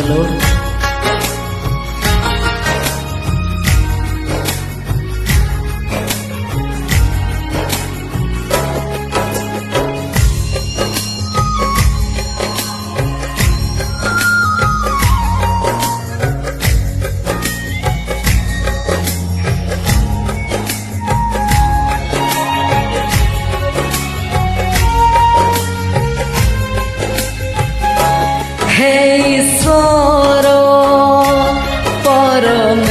Lord. हे ईश्वर परमेश्वर,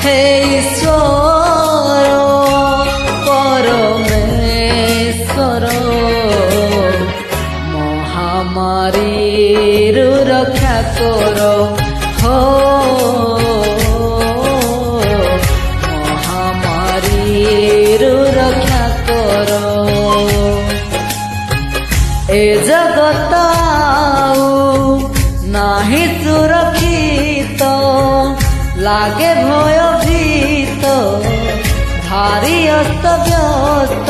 हे ईश्वर परमेश्वर, महामारीरु रक्षा कर हो, महामारीरु रक्षा कर। ए जगत नाही सुरक्षित, लागे भयभीत, भारी अस्त व्यस्त,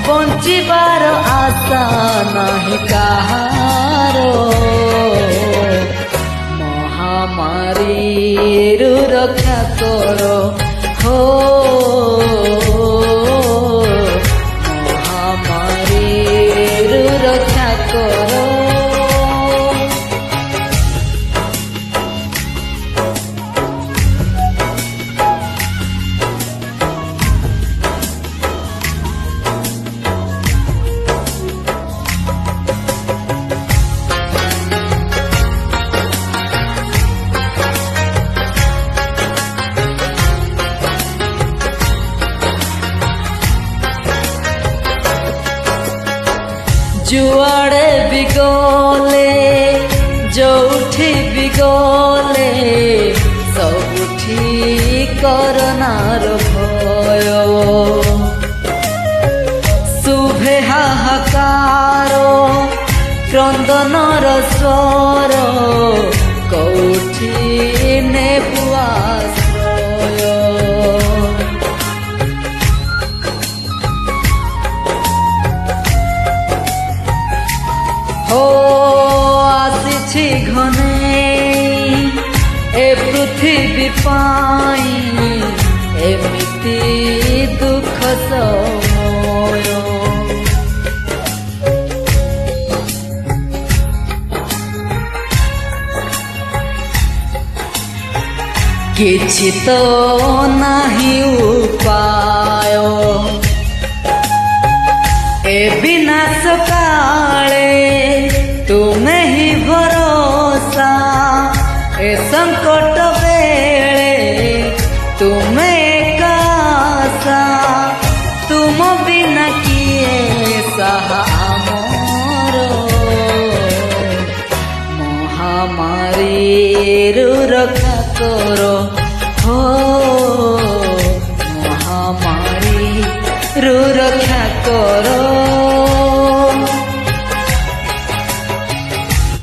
बंचिबार आशा नाही काहार, महामारीरु रक्षा कर हो, महामारीरु रक्षा कर। जुआड़े भी गले जोठी भी गले सबुठी करनार भय, शुभे हाहाकार क्रंदनर स्वर, कौठी नेबु आश्रय। हो आसिछि घने ए पृथ्वी पाई, एमिति दुख समय, किछि तो नाही उपाय, ए विनाश काले तुम्हें ही भरोसा, ए संकट बेले तुम्हें एक आशा, तुम बिना किए सहा मोर, महामारीरु रक्षा कर हो।